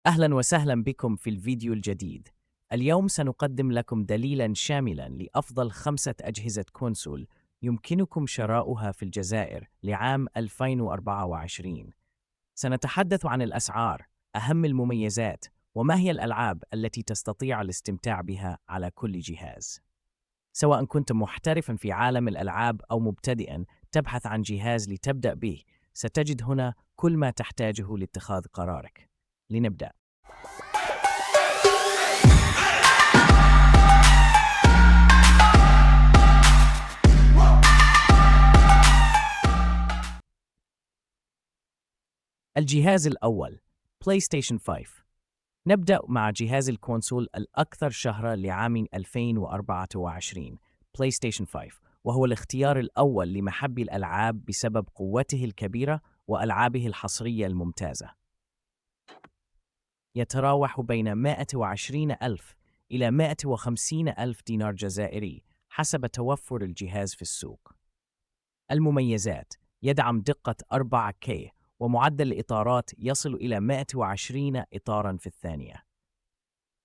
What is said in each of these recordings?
أهلاً وسهلاً بكم في الفيديو الجديد. اليوم سنقدم لكم دليلاً شاملاً لأفضل 5 أجهزة كونسول يمكنكم شراؤها في الجزائر لعام 2024. سنتحدث عن الأسعار، أهم المميزات، وما هي الألعاب التي تستطيع الاستمتاع بها على كل جهاز. سواء كنت محترفاً في عالم الألعاب أو مبتدئاً تبحث عن جهاز لتبدأ به، ستجد هنا كل ما تحتاجه لاتخاذ قرارك. لنبدأ. الجهاز الأول بلاي ستيشن 5. نبدأ مع جهاز الكونسول الأكثر شهرة لعام 2024 بلاي ستيشن 5، وهو الاختيار الأول لمحبي الألعاب بسبب قوته الكبيرة وألعابه الحصرية الممتازة. يتراوح بين 120 ألف إلى 150 ألف دينار جزائري حسب توفر الجهاز في السوق. المميزات: يدعم دقة 4K ومعدل الإطارات يصل إلى 120 إطاراً في الثانية.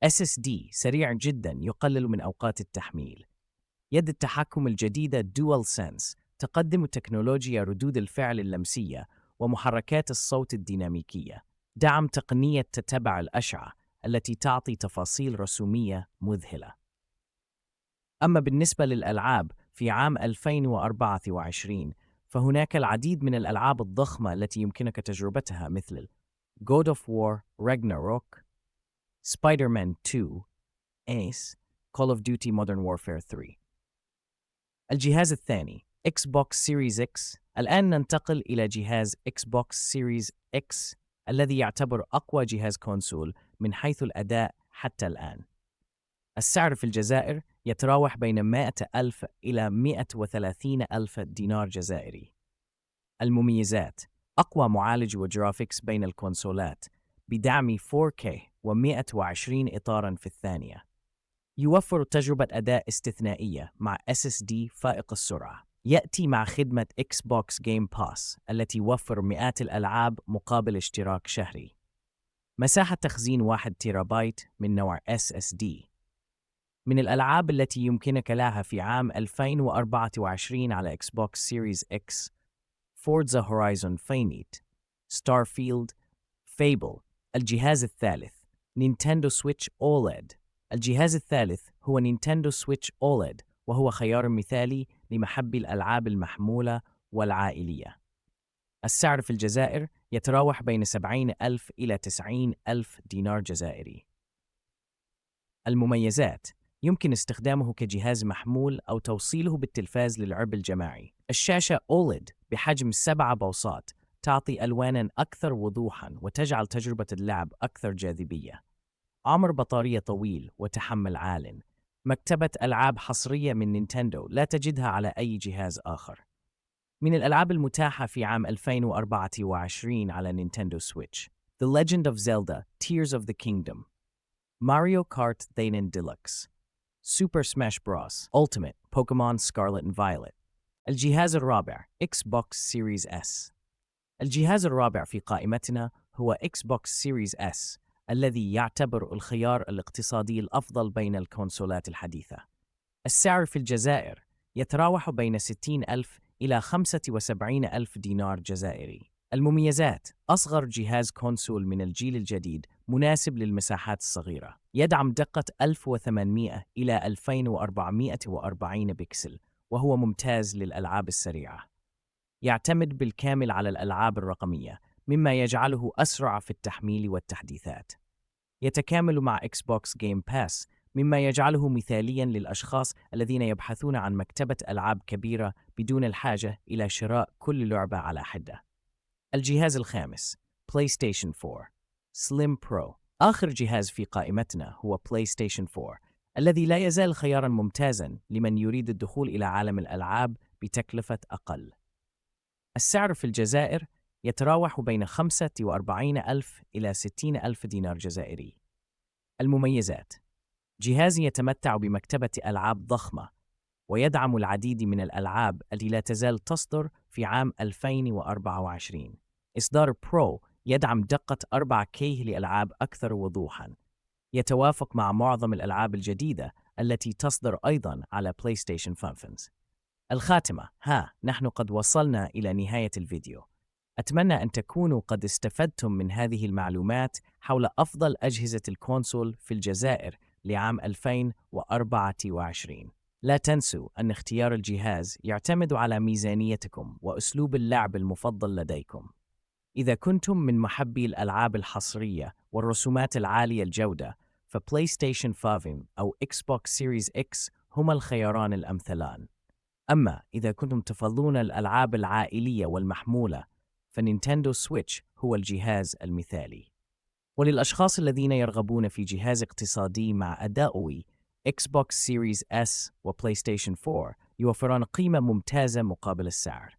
SSD سريع جداً يقلل من أوقات التحميل. يد التحكم الجديدة DualSense تقدم تكنولوجيا ردود الفعل اللمسية ومحركات الصوت الديناميكية. دعم تقنية تتبع الأشعة التي تعطي تفاصيل رسومية مذهلة. أما بالنسبة للألعاب في عام 2024 فهناك العديد من الألعاب الضخمة التي يمكنك تجربتها، مثل God of War Ragnarok، Spider-Man 2، Ace، Call of Duty Modern Warfare 3. الجهاز الثاني Xbox Series X. الآن ننتقل إلى جهاز Xbox Series X الذي يعتبر أقوى جهاز كونسول من حيث الأداء حتى الآن. السعر في الجزائر يتراوح بين 100 ألف إلى 130 ألف دينار جزائري. المميزات: أقوى معالج وجرافيكس بين الكونسولات بدعم 4K و120 إطاراً في الثانية. يوفر تجربة أداء استثنائية مع SSD فائق السرعة. يأتي مع خدمة Xbox Game Pass التي توفر مئات الألعاب مقابل اشتراك شهري. مساحة تخزين 1 تيرابايت من نوع SSD. من الألعاب التي يمكنك لها في عام 2024 على Xbox Series X: Forza Horizon Infinite، Starfield، Fable. الجهاز الثالث نينتندو سويتش أوليد. الجهاز الثالث هو نينتندو سويتش أوليد، وهو خيار مثالي لمحبي الألعاب المحمولة والعائلية. السعر في الجزائر يتراوح بين 70 ألف إلى 90 ألف دينار جزائري. المميزات: يمكن استخدامه كجهاز محمول أو توصيله بالتلفاز للعرض الجماعي. الشاشة أوليد بحجم 7 بوصات تعطي ألواناً أكثر وضوحاً وتجعل تجربة اللعب أكثر جاذبية. عمر بطارية طويل وتحمل عال. مكتبة ألعاب حصرية من نينتندو لا تجدها على أي جهاز آخر. من الألعاب المتاحة في عام 2024 على نينتندو سويتش: The Legend of Zelda Tears of the Kingdom، Mario Kart 8 Deluxe، Super Smash Bros. Ultimate، Pokemon Scarlet and Violet. الجهاز الرابع Xbox Series S. الجهاز الرابع في قائمتنا هو Xbox Series S، الذي يعتبر الخيار الاقتصادي الأفضل بين الكونسولات الحديثة. السعر في الجزائر يتراوح بين 60 ألف إلى 75 ألف دينار جزائري. المميزات: أصغر جهاز كونسول من الجيل الجديد مناسب للمساحات الصغيرة. يدعم دقة 1800 إلى 2440 بكسل، وهو ممتاز للألعاب السريعة. يعتمد بالكامل على الألعاب الرقمية، مما يجعله أسرع في التحميل والتحديثات. يتكامل مع Xbox Game Pass، مما يجعله مثالياً للأشخاص الذين يبحثون عن مكتبة ألعاب كبيرة بدون الحاجة إلى شراء كل لعبة على حدة. الجهاز الخامس PlayStation 4 Slim Pro. آخر جهاز في قائمتنا هو PlayStation 4، الذي لا يزال خياراً ممتازاً لمن يريد الدخول إلى عالم الألعاب بتكلفة أقل. السعر في الجزائر يتراوح بين 45 ألف إلى 60 ألف دينار جزائري. المميزات: جهاز يتمتع بمكتبة ألعاب ضخمة، ويدعم العديد من الألعاب التي لا تزال تصدر في عام 2024. إصدار برو يدعم دقة 4K لألعاب أكثر وضوحاً. يتوافق مع معظم الألعاب الجديدة التي تصدر أيضاً على بلاي ستيشن 5. الخاتمة. نحن قد وصلنا إلى نهاية الفيديو. أتمنى أن تكونوا قد استفدتم من هذه المعلومات حول أفضل أجهزة الكونسول في الجزائر لعام 2024. لا تنسوا أن اختيار الجهاز يعتمد على ميزانيتكم وأسلوب اللعب المفضل لديكم. إذا كنتم من محبي الألعاب الحصرية والرسومات العالية الجودة، فبلاي ستيشن 5 أو إكس بوكس سيريز إكس هما الخياران الأمثلان. أما إذا كنتم تفضلون الألعاب العائلية والمحمولة، فنينتندو سويتش هو الجهاز المثالي. وللأشخاص الذين يرغبون في جهاز اقتصادي مع أداء قوي، إكس بوكس سيريز S وبلاي ستيشن 4 يوفران قيمة ممتازة مقابل السعر.